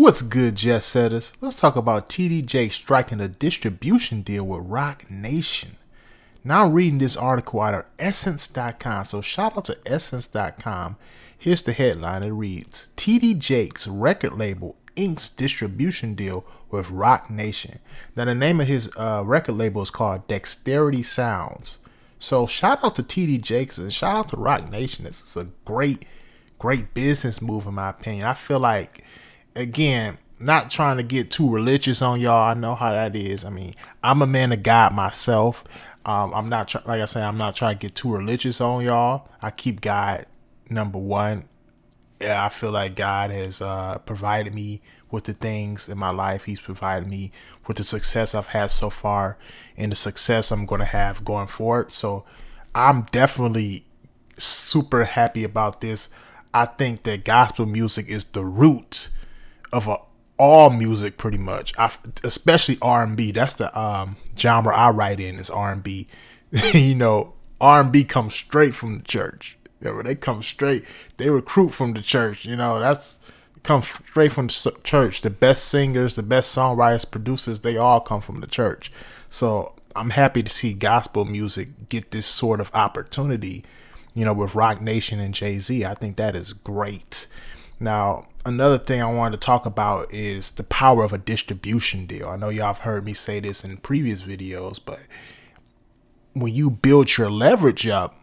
What's good, Jetsetters? Let's talk about TD Jakes striking a distribution deal with Roc Nation. Now I'm reading this article out of Essence.com, so shout out to Essence.com. Here's the headline. It reads, TD Jakes record label inks distribution deal with Roc Nation. Now the name of his record label is called Dexterity Sounds. So shout out to TD Jakes and shout out to Roc Nation. This is a great business move in my opinion. I feel like, again, not trying to get too religious on y'all. I know how that is. I mean, I'm a man of God myself. I'm not like I say, I'm not trying to get too religious on y'all. I keep God number one. Yeah, I feel like God has provided me with the things in my life. He's provided me with the success I've had so far and the success I'm going to have going forward. So I'm definitely super happy about this. I think that gospel music is the root of all music pretty much, especially R&B. That's the genre I write in, is R&B. You know, R&B comes straight from the church. They come straight, they recruit from the church. You know, that's comes straight from the church. The best singers, the best songwriters, producers, they all come from the church. So I'm happy to see gospel music get this sort of opportunity, you know, with Roc Nation and Jay-Z. I think that is great. Now, another thing I wanted to talk about is the power of a distribution deal. I know y'all have heard me say this in previous videos, but when you build your leverage up,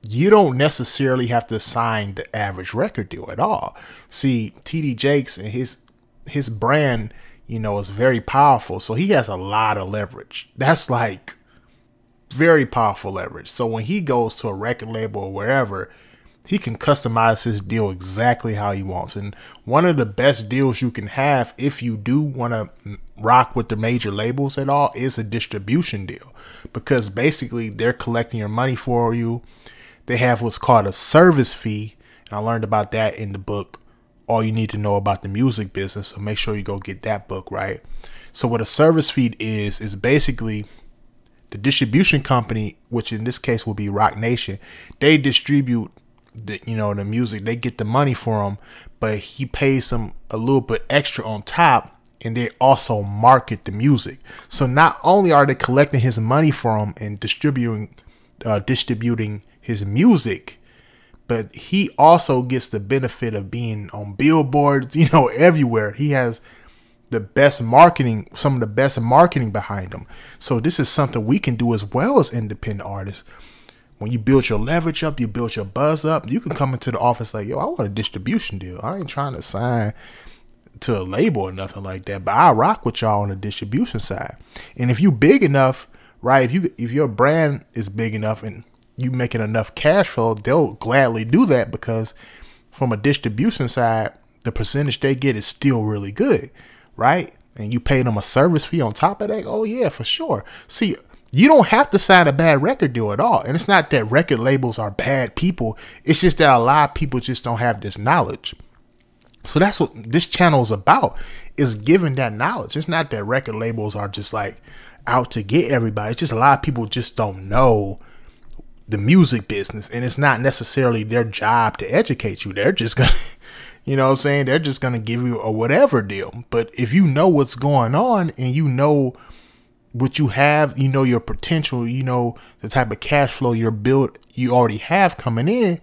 you don't necessarily have to sign the average record deal at all. See, TD Jakes and his brand, you know, is very powerful. So he has a lot of leverage. That's like very powerful leverage. So when he goes to a record label or wherever, he can customize his deal exactly how he wants. And one of the best deals you can have if you do want to rock with the major labels at all is a distribution deal, because basically they're collecting your money for you. They have what's called a service fee. And I learned about that in the book, All You Need to Know About the Music Business. So make sure you go get that book, right? So what a service fee is basically the distribution company, which in this case will be Roc Nation. They distribute the music. They get the money for him, but he pays them a little bit extra on top, and they also market the music. So not only are they collecting his money for him and distributing his music, but he also gets the benefit of being on billboards, you know, everywhere. He has the best marketing, some of the best marketing behind him. So this is something we can do as well as independent artists. When you build your leverage up, you build your buzz up, you can come into the office like, yo, I want a distribution deal. I ain't trying to sign to a label or nothing like that, but I rock with y'all on the distribution side. And if you big enough, right, if your brand is big enough and you making enough cash flow, they'll gladly do that, because from a distribution side, the percentage they get is still really good, right? And you pay them a service fee on top of that. Oh yeah, for sure. See, you don't have to sign a bad record deal at all. And it's not that record labels are bad people. It's just that a lot of people just don't have this knowledge. So that's what this channel is about, is giving that knowledge. It's not that record labels are just like out to get everybody. It's just a lot of people just don't know the music business, and it's not necessarily their job to educate you. They're just gonna, you know what I'm saying? They're just gonna give you a whatever deal. But if you know what's going on and you know what you have, you know your potential, you know the type of cash flow you already have coming in,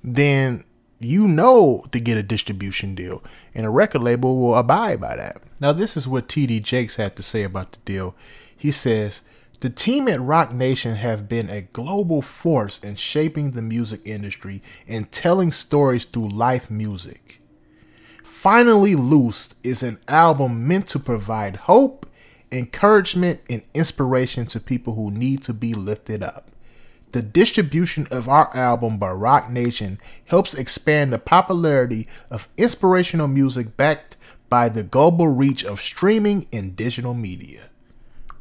then you know to get a distribution deal, and a record label will abide by that. Now this is what TD Jakes had to say about the deal. He says, the team at Roc Nation have been a global force in shaping the music industry and telling stories through live music. Finally Loosed is an album meant to provide hope, encouragement, and inspiration to people who need to be lifted up. The distribution of our album by Roc Nation helps expand the popularity of inspirational music backed by the global reach of streaming and digital media.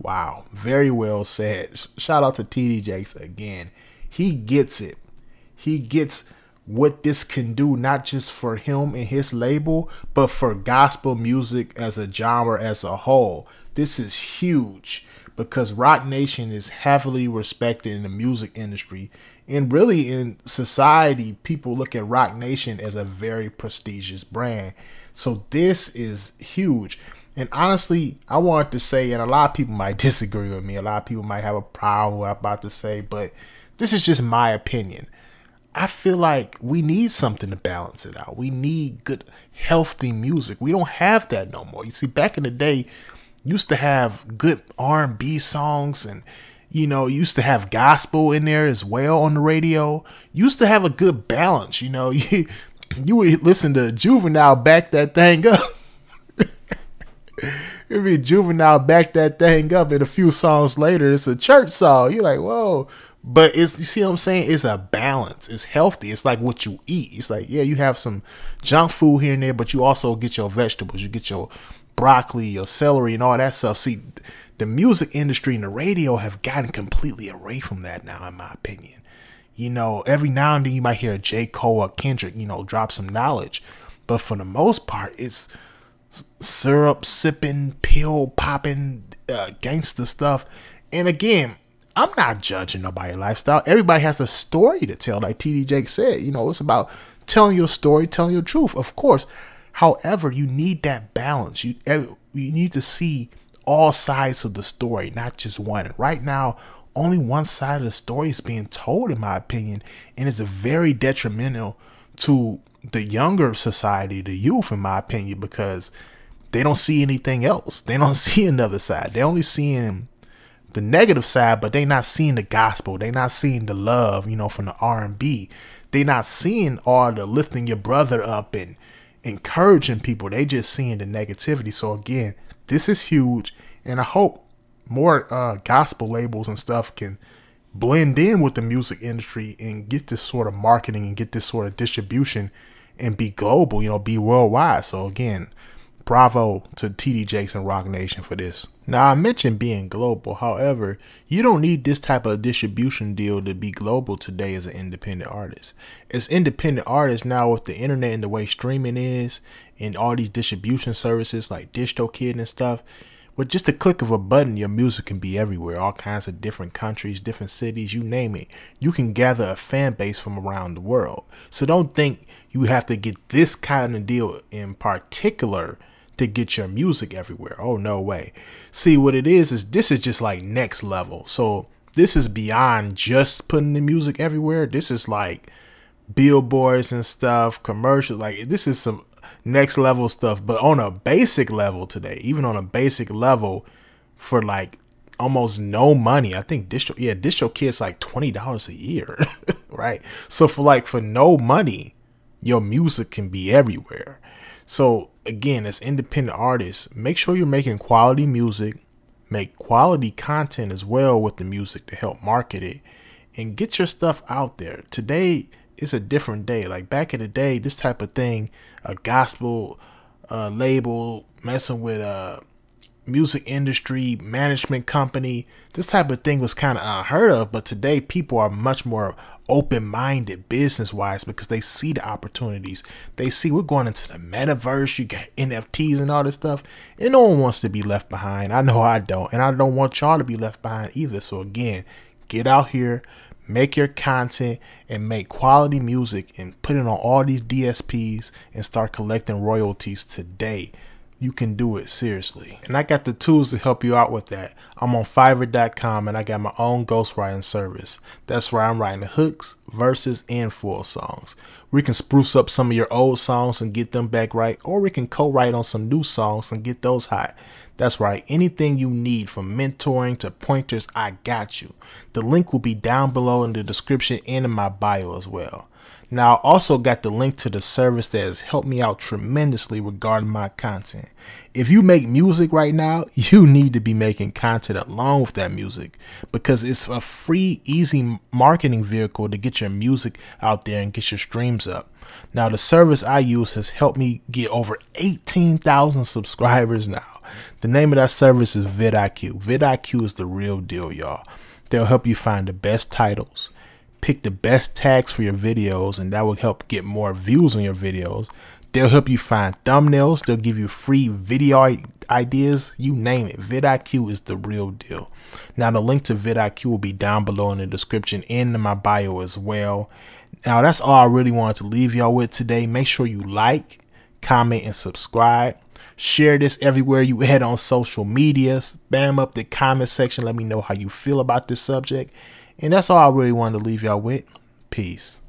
Wow, very well said. Shout out to TD Jakes again. He gets it. He gets what this can do, not just for him and his label, but for gospel music as a genre as a whole. This is huge, because Roc Nation is heavily respected in the music industry, and really in society. People look at Roc Nation as a very prestigious brand. So this is huge. And honestly, I wanted to say, and a lot of people might disagree with me, a lot of people might have a problem with what I'm about to say, but this is just my opinion. I feel like we need something to balance it out. We need good, healthy music. We don't have that no more. You see, back in the day, used to have good R&B songs, and used to have gospel in there as well on the radio. Used to have a good balance. You would listen to Juvenile back that thing up. It'd be Juvenile back that thing up, and a few songs later, it's a church song. You're like, whoa. But you see what I'm saying? It's a balance. It's healthy. It's like what you eat. It's like, yeah, you have some junk food here and there, but you also get your vegetables. You get your broccoli, your celery, and all that stuff. See, the music industry and the radio have gotten completely away from that now, in my opinion. Every now and then you might hear a J. Cole or Kendrick, drop some knowledge. But for the most part, it's syrup sipping, pill popping, gangster stuff. And again, I'm not judging nobody's lifestyle. Everybody has a story to tell, like TD Jake said. It's about telling your story, telling your truth, of course. However, you need that balance. You need to see all sides of the story, not just one. Right now, only one side of the story is being told, in my opinion, and it's very detrimental to the younger society, the youth, in my opinion, because they don't see anything else. They don't see another side. They're only seeing the negative side, but they're not seeing the gospel. They're not seeing the love, from the R&B. They're not seeing all the lifting your brother up and encouraging people. They just seeing the negativity. So again, this is huge, and I hope more gospel labels and stuff can blend in with the music industry and get this sort of marketing and get this sort of distribution and be global, be worldwide. So again, bravo to TD Jakes and Roc Nation for this. Now, I mentioned being global. However, you don't need this type of distribution deal to be global today as an independent artist. As independent artists now, with the internet and the way streaming is and all these distribution services like DistroKid and stuff, with just a click of a button, your music can be everywhere. All kinds of different countries, different cities, you name it. You can gather a fan base from around the world. So don't think you have to get this kind of deal in particular to get your music everywhere. Oh, no way. See, what it is this is just like next level. So this is beyond just putting the music everywhere. This is like billboards and stuff, commercials. Like, this is some next level stuff, but on a basic level today, even on a basic level for like almost no money. I think DistroKid's like $20 a year, right? So for no money, your music can be everywhere. So again, as independent artists, make sure you're making quality music, make quality content as well with the music to help market it, and get your stuff out there. Today is a different day. Like back in the day, this type of thing, a gospel label messing with a music industry management company, this type of thing was kind of unheard of. But today people are much more open-minded business-wise because they see the opportunities. They see we're going into the metaverse. You got NFTs and all this stuff, and no one wants to be left behind. I know I don't, and I don't want y'all to be left behind either. So again, get out here, make your content, and make quality music and put it on all these DSPs and start collecting royalties today. You can do it, seriously. And I got the tools to help you out with that. I'm on Fiverr.com, and I got my own ghostwriting service. That's where I'm writing hooks, verses, and full songs. We can spruce up some of your old songs and get them back right, or we can co-write on some new songs and get those hot. That's right. Anything you need, from mentoring to pointers, I got you. The link will be down below in the description and in my bio as well. Now, I also got the link to the service that has helped me out tremendously regarding my content. If you make music right now, you need to be making content along with that music, because it's a free, easy marketing vehicle to get your music out there and get your streams up. Now, the service I use has helped me get over 18,000 subscribers now. The name of that service is vidIQ. vidIQ is the real deal, y'all. They'll help you find the best titles, pick the best tags for your videos, and that will help get more views on your videos. They'll help you find thumbnails. They'll give you free video ideas. You name it. vidIQ is the real deal. Now, the link to vidIQ will be down below in the description and in my bio as well. Now, that's all I really wanted to leave y'all with today. Make sure you like, comment, and subscribe. Share this everywhere you head on social media. Spam up the comment section. Let me know how you feel about this subject. And that's all I really wanted to leave y'all with. Peace.